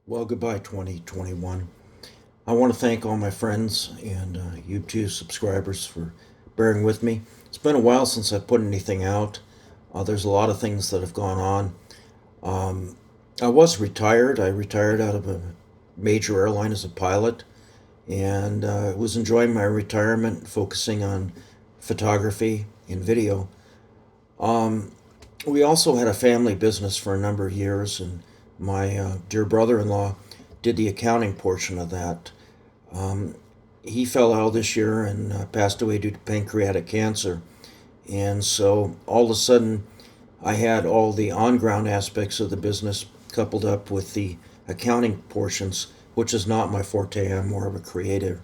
Well, goodbye, 2021. I want to thank all my friends and YouTube subscribers for bearing with me. It's been a while since I put anything out. There's a lot of things that have gone on. Um, I was retired. I retired out of a major airline as a pilot and was enjoying my retirement, focusing on photography and video. Um, we also had a family business for a number of years, and my dear brother-in-law did the accounting portion of that. Um, he fell ill this year and passed away due to pancreatic cancer. And so all of a sudden, I had all the on-ground aspects of the business coupled up with the accounting portions, which is not my forte. I'm more of a creative.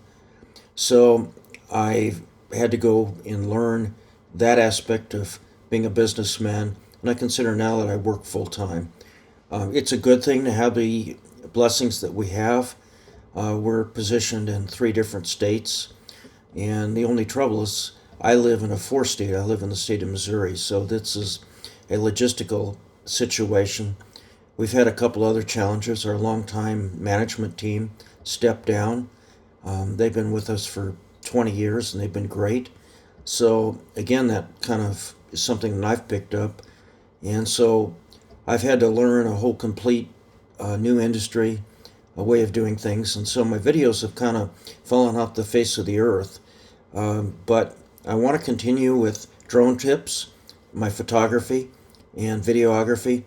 So I had to go and learn that aspect of being a businessman, and I consider now that I work full time. It's a good thing to have the blessings that we have. We're positioned in three different states, and the only trouble is I live in a four state. I live in the state of Missouri, so this is a logistical situation. We've had a couple other challenges. Our longtime management team stepped down. They've been with us for 20 years and they've been great. So, again, that kind of is something that I've picked up. And so I've had to learn a whole complete new industry, a way of doing things. And so my videos have kind of fallen off the face of the earth. But I want to continue with drone tips, my photography, and videography.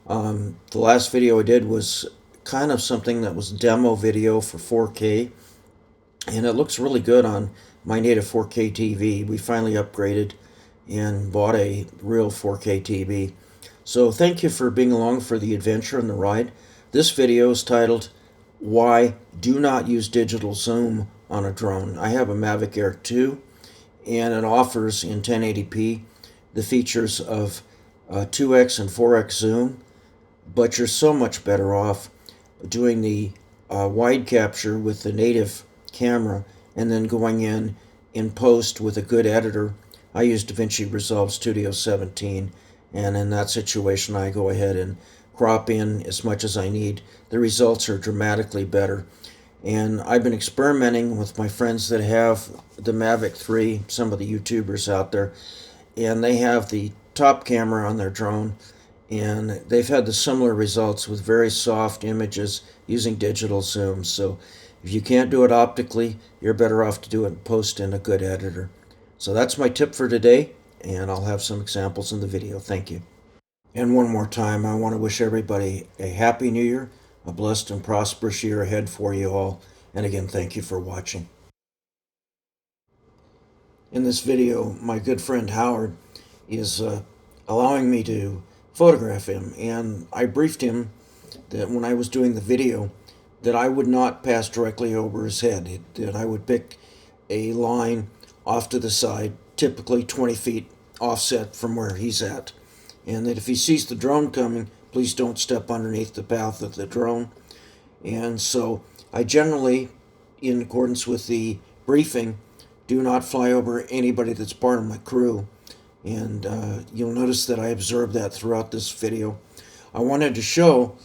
The last video I did was kind of something that was demo video for 4K, and it looks really good on my native 4K TV. We finally upgraded and bought a real 4K TV. So thank you for being along for the adventure and the ride. This video is titled, Why Do Not Use Digital Zoom on a Drone. I have a Mavic Air 2, and it offers in 1080p the features of 2x and 4x zoom, but you're so much better off doing the wide capture with the native camera and then going in post with a good editor. I use DaVinci Resolve Studio 17, and in that situation I go ahead and crop in as much as I need. The results are dramatically better. And I've been experimenting with my friends that have the Mavic 3, some of the YouTubers out there, and they have the top camera on their drone, and they've had the similar results with very soft images using digital zoom. So if you can't do it optically, you're better off to do it in post in a good editor. So that's my tip for today, and I'll have some examples in the video. Thank you. And one more time, I want to wish everybody a happy new year, a blessed and prosperous year ahead for you all. And again, thank you for watching. In this video, my good friend Howard is allowing me to photograph him, and I briefed him that when I was doing the video that I would not pass directly over his head, that I would pick a line off to the side, typically 20 feet offset from where he's at, and that if he sees the drone coming, please don't step underneath the path of the drone. And so I generally, in accordance with the briefing, do not fly over anybody that's part of my crew. And you'll notice that I observed that throughout this video. I wanted to show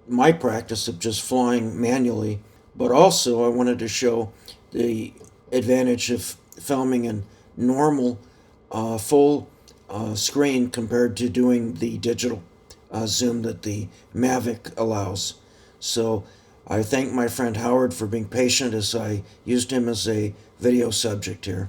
my practice of just flying manually, but also I wanted to show the advantage of filming in normal full screen compared to doing the digital zoom that the Mavic allows. So I thank my friend Howard for being patient as I used him as a video subject here.